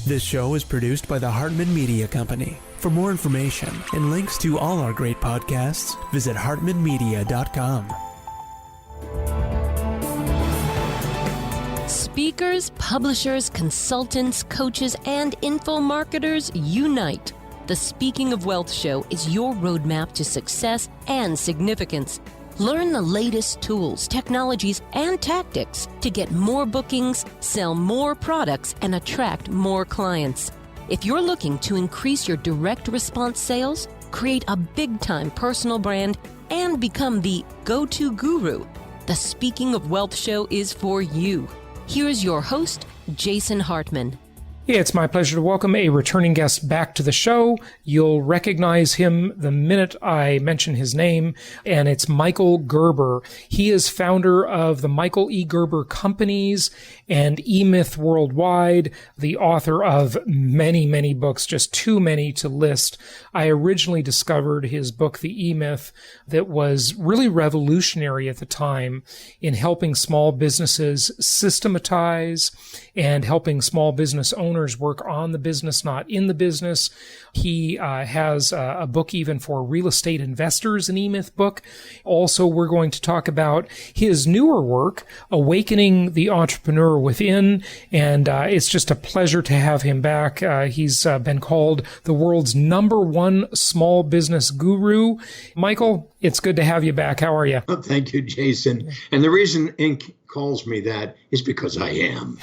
This show is produced by the Hartman Media Company. For more information and links to all our great podcasts, visit hartmanmedia.com. Speakers, publishers, consultants, coaches, and info marketers unite. The Speaking of Wealth Show is your roadmap to success and significance. Learn the latest tools, technologies, and tactics to get more bookings, sell more products, and attract more clients. If you're looking to increase your direct response sales, create a big-time personal brand, and become the go-to guru, the Speaking of Wealth Show is for you. Here's your host, Jason Hartman. It's my pleasure to welcome a returning guest back to the show. You'll recognize him the minute I mention his name, and it's Michael Gerber. He is founder of the Michael E Gerber Companies and eMyth Worldwide, the author of many, many books, just too many to list. I originally discovered his book, The eMyth, that was really revolutionary at the time in helping small businesses systematize and helping small business owners work on the business, not in the business. He has a book even for real estate investors, an eMyth book. Also, we're going to talk about his newer work, Awakening the Entrepreneur Within, and it's just a pleasure to have him back. He's been called the world's #1 small business guru. Michael, it's good to have you back. How are you? Oh, thank you, Jason. And the reason Inc. calls me that is because I am.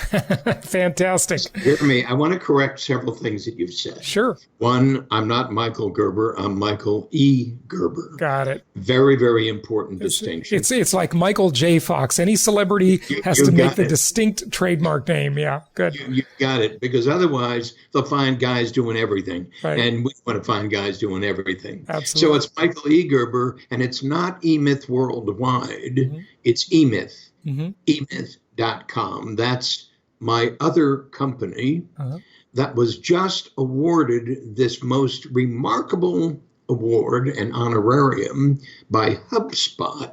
Fantastic. Hear me. I want to correct several things that you've said. Sure. One, I'm not Michael Gerber. I'm Michael E. Gerber. Got it. Very, very important distinction. It's like Michael J. Fox. Any celebrity has to make the distinct trademark name. Yeah, good. You got it. Because otherwise, they'll find guys doing everything. Right. And we want to find guys doing everything. Absolutely. So it's Michael E. Gerber, and it's not eMyth Worldwide. Mm-hmm. It's eMyth. Mm-hmm. eMyth.com. That's my other company that was just awarded this most remarkable award and honorarium by HubSpot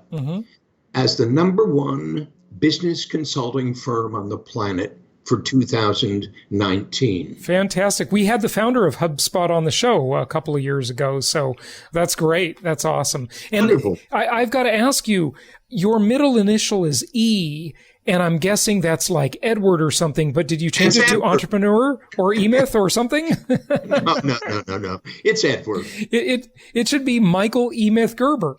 as the #1 business consulting firm on the planet for 2019. Fantastic. We had the founder of HubSpot on the show a couple of years ago, so that's great. That's awesome. And wonderful. I've got to ask you, your middle initial is E, and I'm guessing that's like Edward or something, but did you change it to Entrepreneur or eMyth or something? No. It's Edward. It should be Michael eMyth Gerber.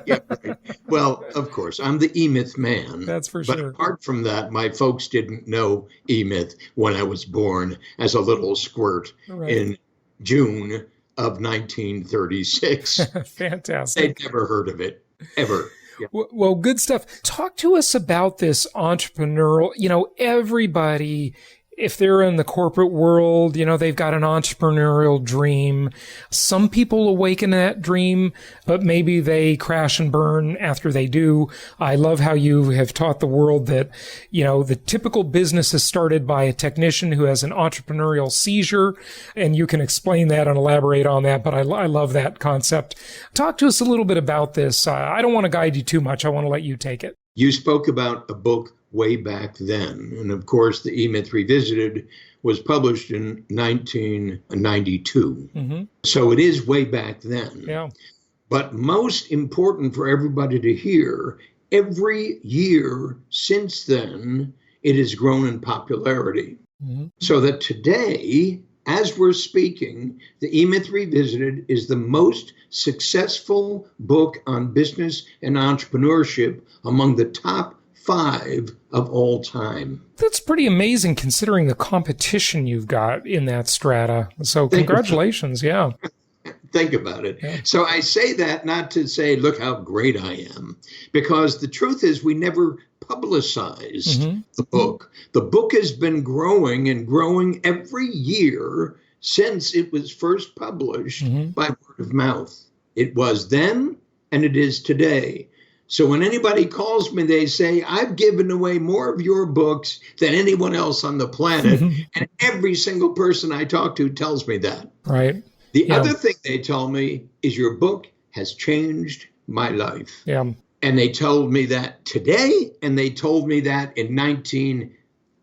Yeah, right. Well, of course, I'm the eMyth man. That's for sure. But apart from that, my folks didn't know eMyth when I was born as a little squirt in June of 1936. Fantastic. They'd never heard of it, ever. Yeah. Well, good stuff. Talk to us about this entrepreneurial, everybody, if they're in the corporate world, they've got an entrepreneurial dream. Some people awaken that dream, but maybe they crash and burn after they do. I love how you have taught the world that, the typical business is started by a technician who has an entrepreneurial seizure, and you can explain that and elaborate on that, but I love that concept. Talk to us a little bit about this. I don't want to guide you too much. I want to let you take it. You spoke about a book way back then. And of course, the eMyth Revisited was published in 1992. Mm-hmm. So it is way back then. Yeah. But most important for everybody to hear, every year since then, it has grown in popularity. Mm-hmm. So that today, as we're speaking, the eMyth Revisited is the most successful book on business and entrepreneurship among the top 5 of all time. That's pretty amazing considering the competition you've got in that strata. So congratulations. Yeah. Think about it. Yeah. So I say that not to say, look how great I am, because the truth is we never publicized the book. The book has been growing and growing every year since it was first published by word of mouth. It was then and it is today. So when anybody calls me, they say, I've given away more of your books than anyone else on the planet. And every single person I talk to tells me that. Right. The other thing they tell me is your book has changed my life. Yeah. And they told me that today, and they told me that in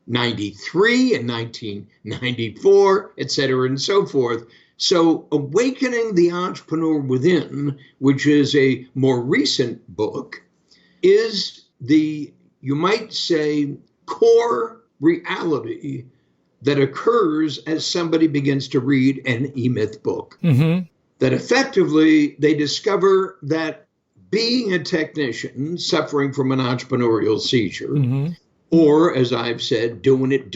1993 and 1994, et cetera, and so forth. So Awakening the Entrepreneur Within, which is a more recent book, is the, you might say, core reality that occurs as somebody begins to read an E-Myth book. Mm-hmm. That effectively they discover that being a technician suffering from an entrepreneurial seizure, mm-hmm. or as I've said, doing it,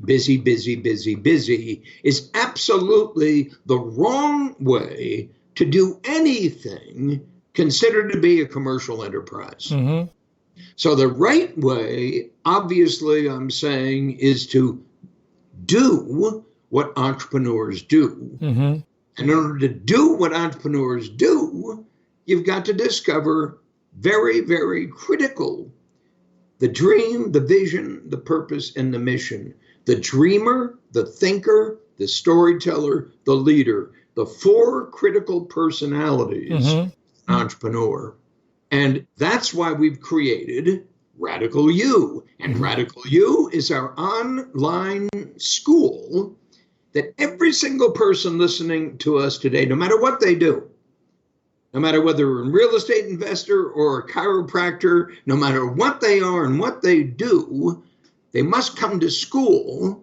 busy, is absolutely the wrong way to do anything considered to be a commercial enterprise. Mm-hmm. So the right way, obviously, I'm saying, is to do what entrepreneurs do. Mm-hmm. And in order to do what entrepreneurs do, you've got to discover very, very critical: the dream, the vision, the purpose, and the mission. The dreamer, the thinker, the storyteller, the leader, the four critical personalities mm-hmm. entrepreneur. And that's why we've created Radical U. And Radical U is our online school that every single person listening to us today, no matter what they do, no matter whether they're a real estate investor or a chiropractor, no matter what they are and what they do, they must come to school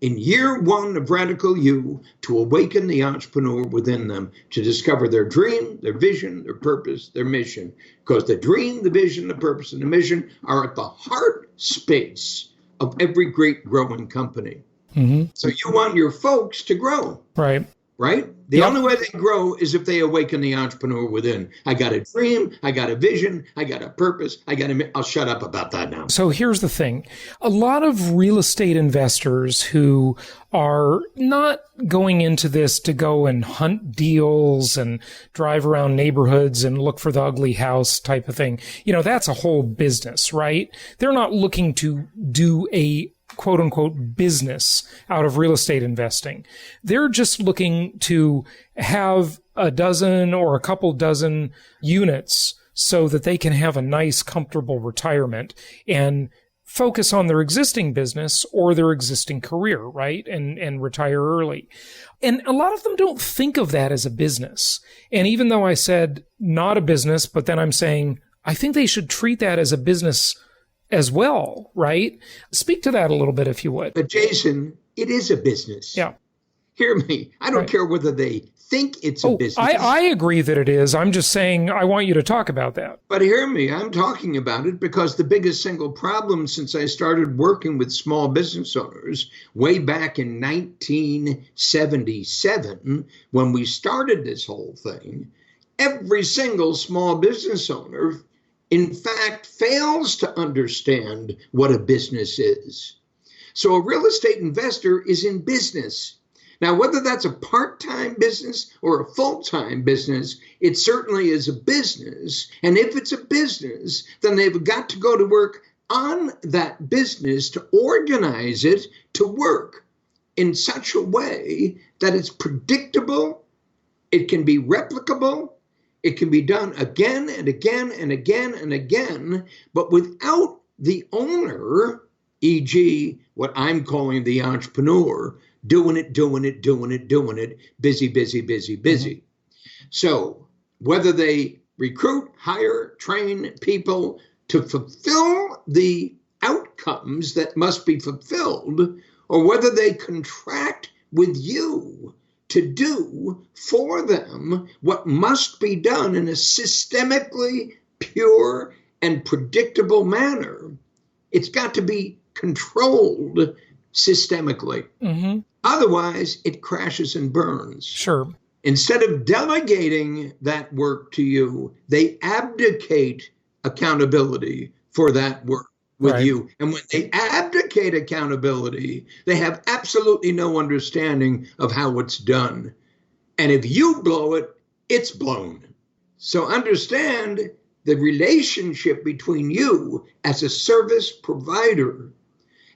in year one of Radical U to awaken the entrepreneur within them, to discover their dream, their vision, their purpose, their mission. Because the dream, the vision, the purpose, and the mission are at the heart space of every great growing company. Mm-hmm. So you want your folks to grow. Right. Right? The only way they grow is if they awaken the entrepreneur within. I got a dream, I got a vision, I got a purpose, I'll shut up about that now. So here's the thing. A lot of real estate investors who are not going into this to go and hunt deals and drive around neighborhoods and look for the ugly house type of thing, that's a whole business, right? They're not looking to do a quote unquote business out of real estate investing. They're just looking to have a dozen or a couple dozen units so that they can have a nice, comfortable retirement and focus on their existing business or their existing career, right? And retire early. And a lot of them don't think of that as a business. And even though I said not a business, but then I'm saying, I think they should treat that as a business as well, right? Speak to that a little bit, if you would. But Jason, it is a business. Yeah. Hear me. I don't care whether they think it's a business. I agree that it is. I'm just saying I want you to talk about that. But hear me. I'm talking about it because the biggest single problem since I started working with small business owners way back in 1977, when we started this whole thing, every single small business owner, in fact, fails to understand what a business is. So a real estate investor is in business. Now, whether that's a part-time business or a full-time business, it certainly is a business. And if it's a business, then they've got to go to work on that business to organize it to work in such a way that it's predictable, it can be replicable, it can be done again and again and again and again, but without the owner, e.g., what I'm calling the entrepreneur, doing it, busy. Mm-hmm. So whether they recruit, hire, train people to fulfill the outcomes that must be fulfilled, or whether they contract with you to do for them what must be done in a systemically pure and predictable manner, it's got to be controlled systemically. Mm-hmm. Otherwise, it crashes and burns. Sure. Instead of delegating that work to you, they abdicate accountability for that work with you. And when they abdicate accountability, they have absolutely no understanding of how it's done. And if you blow it, it's blown. So understand the relationship between you as a service provider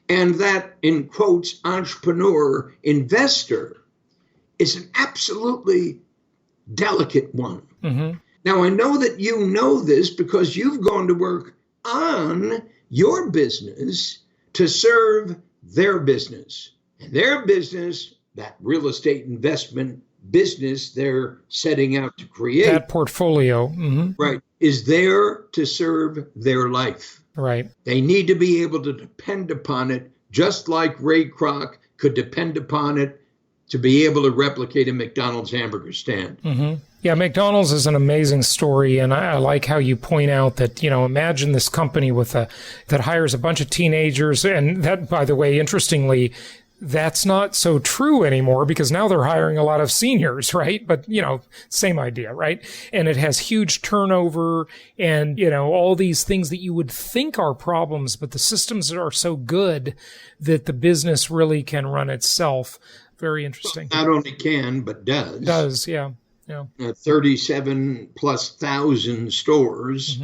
and that, in quotes, entrepreneur investor is an absolutely delicate one. Mm-hmm. Now, I know that you know this because you've gone to work on your business to serve their business. And their business, that real estate investment business they're setting out to create, that portfolio, right, is there to serve their life. Right. They need to be able to depend upon it, just like Ray Kroc could depend upon it to be able to replicate a McDonald's hamburger stand. Yeah, McDonald's is an amazing story, and I like how you point out that, imagine this company that hires a bunch of teenagers, and that, by the way, interestingly, that's not so true anymore because now they're hiring a lot of seniors, right? But, same idea, right? And it has huge turnover and, all these things that you would think are problems, but the systems are so good that the business really can run itself. Very interesting. Well, not only can, but does. Does, yeah. 37,000+ stores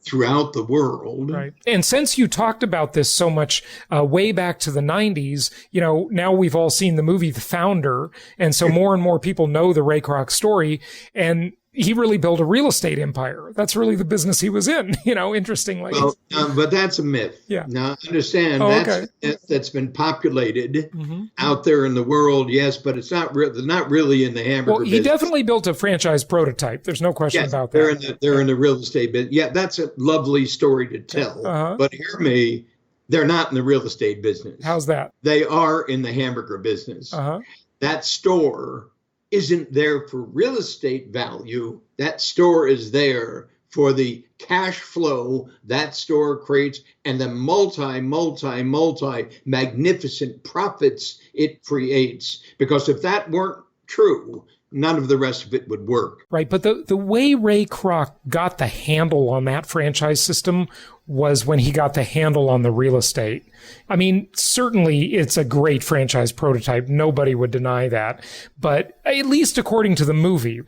throughout the world. Right. And since you talked about this so much way back to the 90s, now we've all seen the movie The Founder. And so more and more people know the Ray Kroc story. And he really built a real estate empire. That's really the business he was in, interestingly. Well, but that's a myth. Yeah. Now, understand that's a myth that's been populated out there in the world, yes, but it's not not really in the hamburger business. He definitely built a franchise prototype. There's no question about that. They're in the real estate business. Yeah, that's a lovely story to tell. But hear me, they're not in the real estate business. How's that? They are in the hamburger business. That store isn't there for real estate value. That store is there for the cash flow that store creates and the multi magnificent profits it creates. Because if that weren't true, none of the rest of it would work. Right. But the way Ray Kroc got the handle on that franchise system was when he got the handle on the real estate. I mean, certainly it's a great franchise prototype. Nobody would deny that. But at least according to the movie,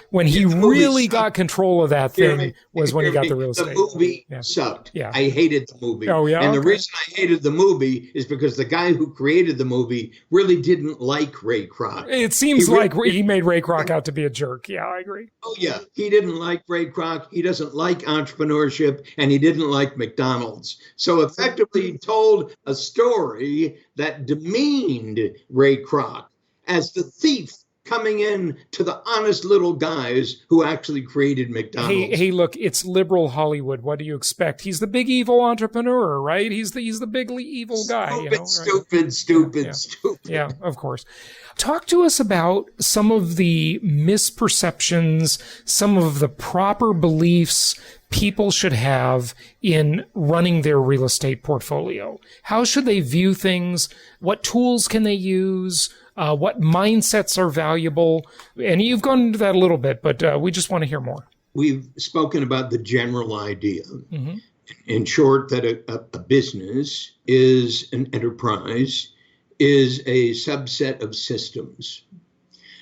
when he really got control of that thing was when he got the real estate. The movie sucked. Yeah. I hated the movie. Oh, yeah? And the reason I hated the movie is because the guy who created the movie really didn't like Ray Kroc. It seems like he made Ray Kroc out to be a jerk. Yeah, I agree. Oh, yeah. He didn't like Ray Kroc. He doesn't like entrepreneurship, and he didn't like McDonald's. So effectively he told a story that demeaned Ray Kroc as the thief coming in to the honest little guys who actually created McDonald's. Hey, look, it's liberal Hollywood. What do you expect? He's the big evil entrepreneur, right? He's the big evil guy. Stupid. Yeah, of course. Talk to us about some of the misperceptions, some of the proper beliefs people should have in running their real estate portfolio. How should they view things? What tools can they use? What mindsets are valuable? And you've gone into that a little bit, but we just want to hear more. We've spoken about the general idea. In short, that a business is an enterprise, is a subset of systems.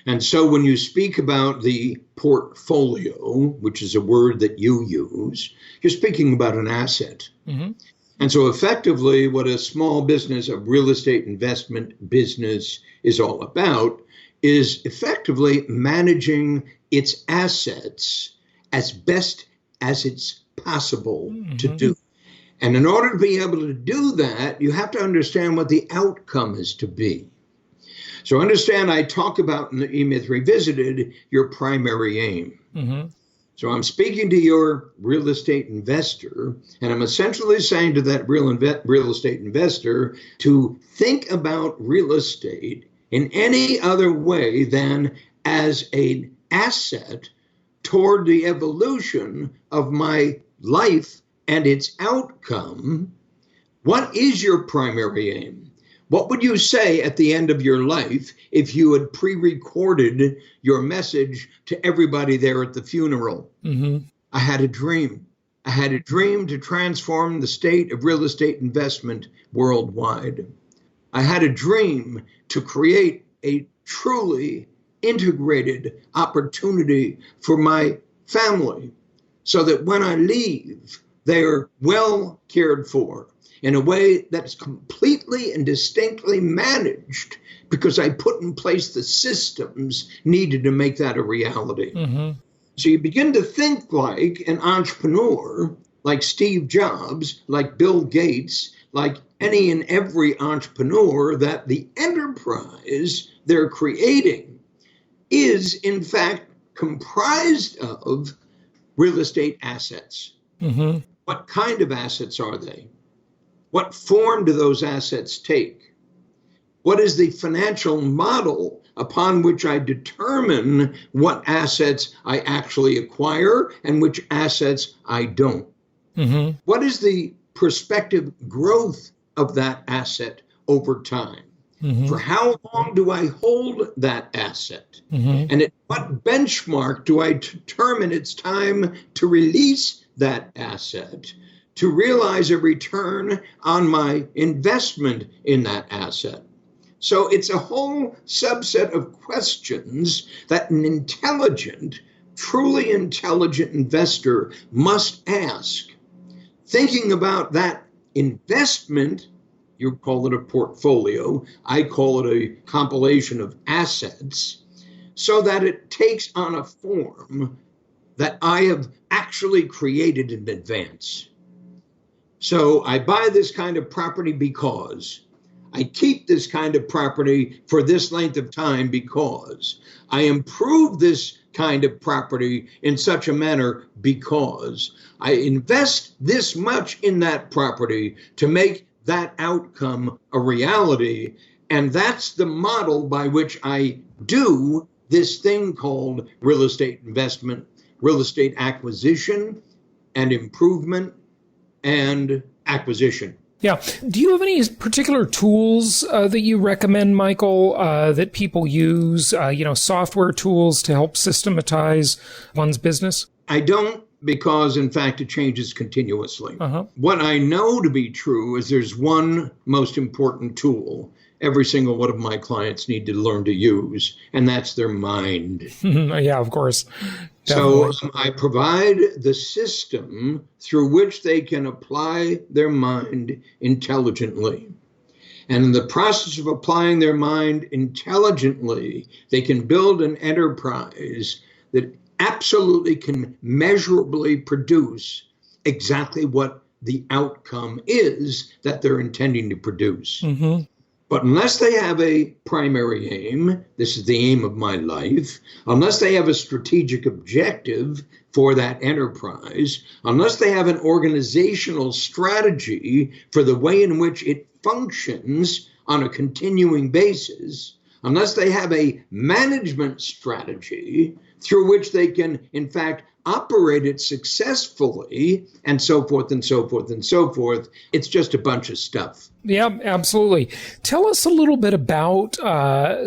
And so when you speak about the portfolio, which is a word that you use, you're speaking about an asset. And so effectively what a small business, a real estate investment business is all about is effectively managing its assets as best as it's possible to do. And in order to be able to do that, you have to understand what the outcome is to be. So understand, I talk about in the E-Myth Revisited, your primary aim. So I'm speaking to your real estate investor, and I'm essentially saying to that real estate investor to think about real estate in any other way than as an asset toward the evolution of my life and its outcome. What is your primary aim? What would you say at the end of your life if you had pre-recorded your message to everybody there at the funeral? I had a dream. I had a dream to transform the state of real estate investment worldwide. I had a dream to create a truly integrated opportunity for my family so that when I leave, they're well cared for in a way that's completely and distinctly managed because I put in place the systems needed to make that a reality. So you begin to think like an entrepreneur, like Steve Jobs, like Bill Gates, like any and every entrepreneur that the enterprise they're creating is, in fact, comprised of real estate assets. Mm-hmm. What kind of assets are they? What form do those assets take? What is the financial model upon which I determine what assets I actually acquire and which assets I don't? Mm-hmm. What is the prospective growth of that asset over time? Mm-hmm. For how long do I hold that asset? Mm-hmm. And at what benchmark do I determine it's time to release that asset to realize a return on my investment in that asset? So it's a whole subset of questions that an intelligent, truly intelligent investor must ask. Thinking about that investment, you call it a portfolio, I call it a compilation of assets, so that it takes on a form that I have actually created in advance. So I buy this kind of property because I keep this kind of property for this length of time because I improve this kind of property in such a manner because I invest this much in that property to make that outcome a reality. And that's the model by which I do this thing called real estate investment, real estate acquisition and improvement and acquisition. Yeah. Do you have any particular tools that you recommend, Michael, that people use, software tools to help systematize one's business? I don't, because in fact it changes continuously. Uh-huh. What I know to be true is there's one most important tool every single one of my clients need to learn to use, and that's their mind. Yeah, of course. Definitely. So I provide the system through which they can apply their mind intelligently. And in the process of applying their mind intelligently, they can build an enterprise that absolutely can measurably produce exactly what the outcome is that they're intending to produce. Mm-hmm. But unless they have a primary aim, this is the aim of my life, unless they have a strategic objective for that enterprise, unless they have an organizational strategy for the way in which it functions on a continuing basis, unless they have a management strategy through which they can, in fact, operate it successfully, and so forth and so forth and so forth, it's just a bunch of stuff. Yeah, absolutely. Tell us a little bit about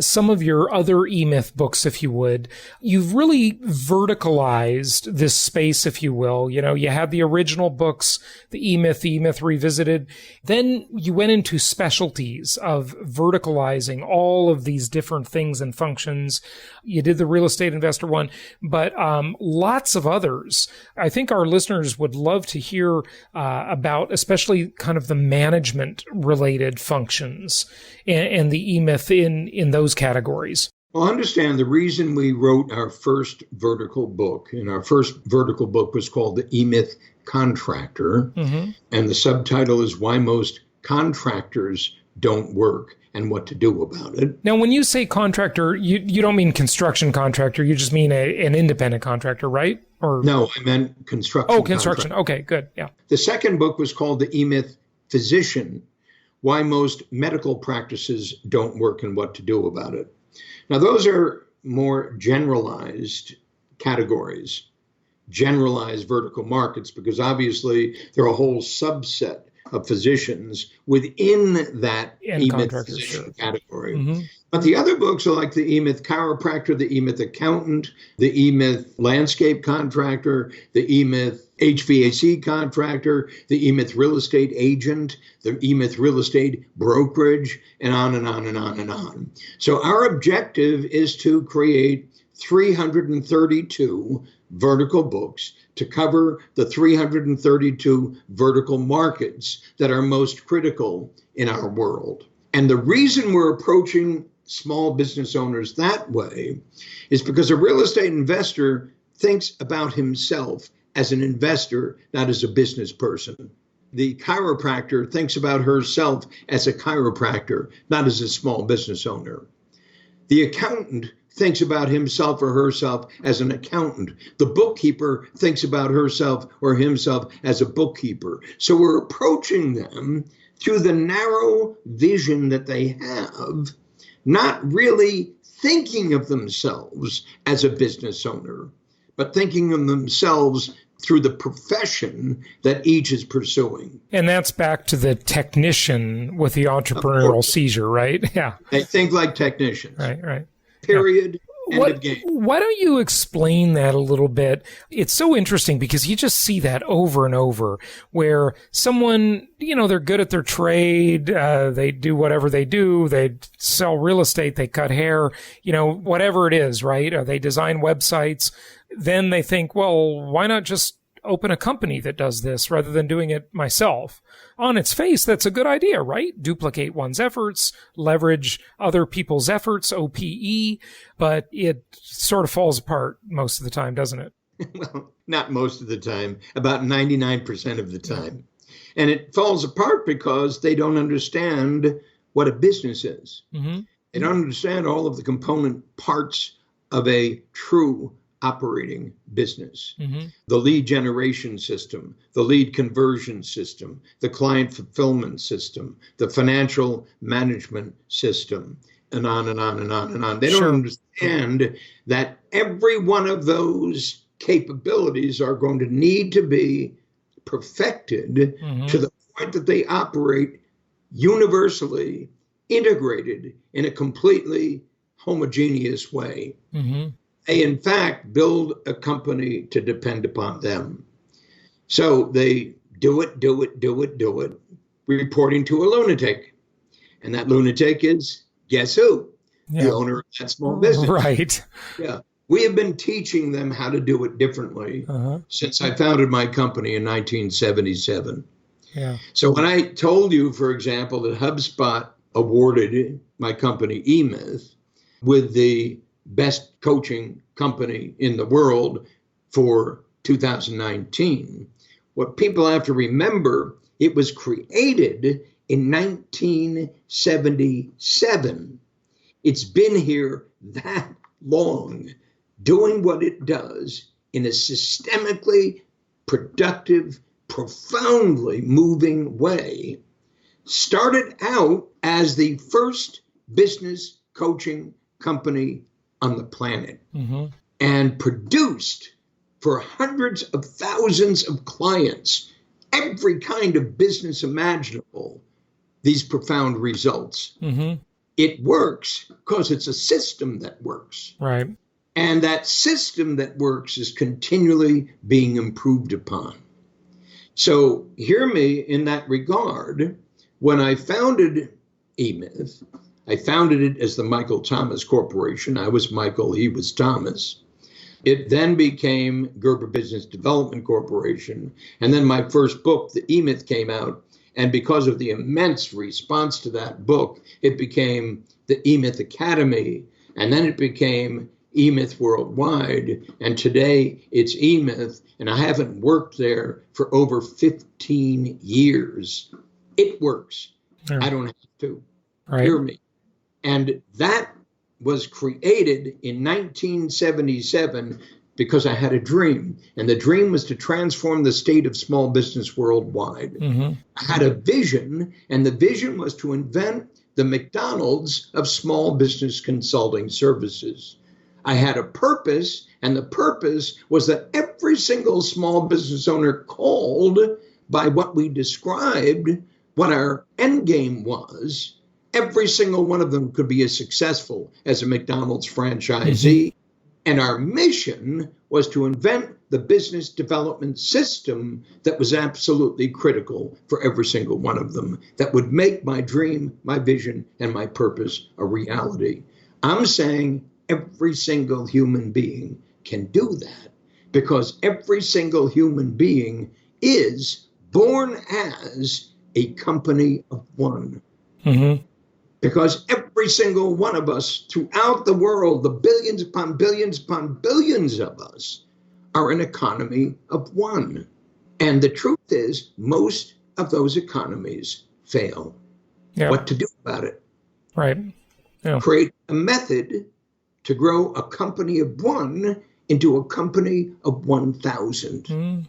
some of your other E-Myth books, if you would. You've really verticalized this space, if you will. You know, you had the original books, the E-Myth Revisited. Then you went into specialties of verticalizing all of these different things and functions. You did the real estate investor one, but lots of others. I think our listeners would love to hear about, especially kind of the management related functions and the E-Myth in those categories. Well, understand the reason we wrote our first vertical book, and our first vertical book was called the E-Myth Contractor, mm-hmm. and the subtitle is Why Most Contractors Don't Work and What to Do About It. Now, when you say contractor, you don't mean construction contractor, you just mean an independent contractor, right? Or no, I meant construction. Oh, construction. Contractor. Okay, good. Yeah. The second book was called the E-Myth Physician, Why Most Medical Practices Don't Work and What to Do About It. Now, those are more generalized categories, generalized vertical markets, because obviously there are a whole subset of physicians within that E-Myth physician category. Mm-hmm. But the other books are like the E-Myth Chiropractor, the E-Myth Accountant, the E-Myth Landscape Contractor, the E-Myth HVAC Contractor, the E-Myth Real Estate Agent, the E-Myth Real Estate Brokerage, and on and on and on and on. So our objective is to create 332 vertical books to cover the 332 vertical markets that are most critical in our world. And the reason we're approaching small business owners that way is because a real estate investor thinks about himself as an investor, not as a business person. The chiropractor thinks about herself as a chiropractor, not as a small business owner. The accountant thinks about himself or herself as an accountant. The bookkeeper thinks about herself or himself as a bookkeeper. So we're approaching them through the narrow vision that they have, not really thinking of themselves as a business owner, but thinking of themselves through the profession that each is pursuing. And that's back to the technician with the entrepreneurial seizure, right? Yeah. They think like technicians. Right. Period. End of game. Why don't you explain that a little bit? It's so interesting because you just see that over and over where someone, they're good at their trade. They do whatever they do. They sell real estate. They cut hair, whatever it is, right? Or they design websites. Then they think, well, why not just open a company that does this rather than doing it myself? On its face, that's a good idea, right? Duplicate one's efforts, leverage other people's efforts, OPE, but it sort of falls apart most of the time, doesn't it? Well, not most of the time, about 99% of the time. And it falls apart because they don't understand what a business is. Mm-hmm. They don't understand all of the component parts of a true operating business. Mm-hmm. The lead generation system, the lead conversion system, the client fulfillment system, the financial management system, and on and on and on and on. They don't understand that every one of those capabilities are going to need to be perfected to the point that they operate universally integrated in a completely homogeneous way. Mm-hmm. They, in fact, build a company to depend upon them. So they do it, reporting to a lunatic. And that lunatic is, guess who? Yeah. The owner of that small business. Right. Yeah. We have been teaching them how to do it differently since I founded my company in 1977. Yeah. So when I told you, for example, that HubSpot awarded my company eMyth with the best coaching company in the world for 2019. What people have to remember, it was created in 1977. It's been here that long, doing what it does in a systemically productive, profoundly moving way. Started out as the first business coaching company on the planet, and produced for hundreds of thousands of clients, every kind of business imaginable, these profound results. It works because it's a system that works. Right. And that system that works is continually being improved upon. So hear me in that regard. When I founded eMyth, I founded it as the Michael Thomas Corporation. I was Michael, he was Thomas. It then became Gerber Business Development Corporation. And then my first book, The eMyth, came out. And because of the immense response to that book, it became the eMyth Academy. And then it became eMyth Worldwide. And today it's eMyth. And I haven't worked there for over 15 years. It works. Yeah. I don't have to. Right. Hear me. And that was created in 1977 because I had a dream. And the dream was to transform the state of small business worldwide. I had a vision, and the vision was to invent the McDonald's of small business consulting services. I had a purpose, and the purpose was that every single small business owner called by what we described, what our end game was, every single one of them could be as successful as a McDonald's franchisee. And our mission was to invent the business development system that was absolutely critical for every single one of them, that would make my dream, my vision, and my purpose a reality. I'm saying every single human being can do that because every single human being is born as a company of one. Because every single one of us throughout the world, the billions upon billions of us, are an economy of one. And the truth is, most of those economies fail. Yeah. What to do about it? Right. Yeah. Create a method to grow a company of one into a company of 1,000.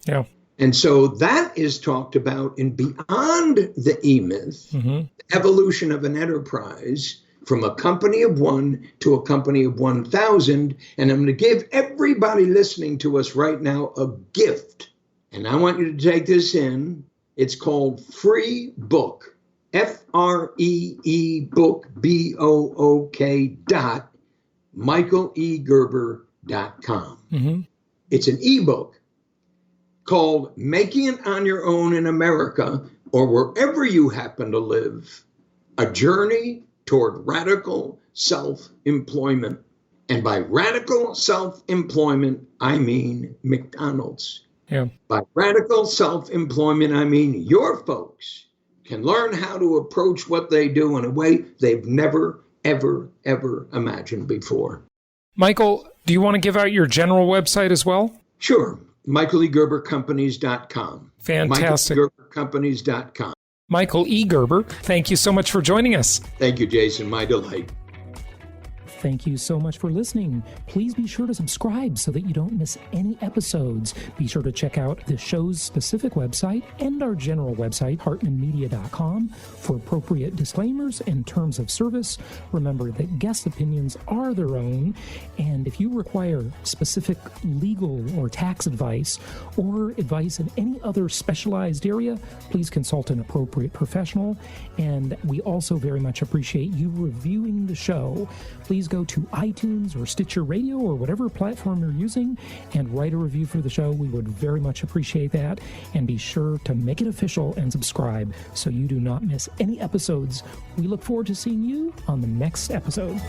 Yeah. And so that is talked about in Beyond the E-Myth, the evolution of an enterprise from a company of one to a company of 1,000. And I'm going to give everybody listening to us right now a gift. And I want you to take this in. It's called Free Book, Free book, BOOK, michaelegerber.com. It's an ebook called Making It on Your Own in America, or wherever you happen to live, a journey toward radical self-employment. And by radical self-employment, I mean McDonald's. Yeah. By radical self-employment, I mean your folks can learn how to approach what they do in a way they've never, ever, ever imagined before. Michael, do you want to give out your general website as well? Sure. MichaelEGerberCompanies.com. Fantastic. MichaelEGerberCompanies.com. Michael E. Gerber, thank you so much for joining us. Thank you, Jason. My delight. Thank you so much for listening. Please be sure to subscribe so that you don't miss any episodes. Be sure to check out the show's specific website and our general website, hartmanmedia.com, for appropriate disclaimers and terms of service. Remember that guest opinions are their own, and if you require specific legal or tax advice or advice in any other specialized area, please consult an appropriate professional. And we also very much appreciate you reviewing the show. Please go to iTunes or Stitcher Radio or whatever platform you're using and write a review for the show. We would very much appreciate that. And be sure to make it official and subscribe so you do not miss any episodes. We look forward to seeing you on the next episode.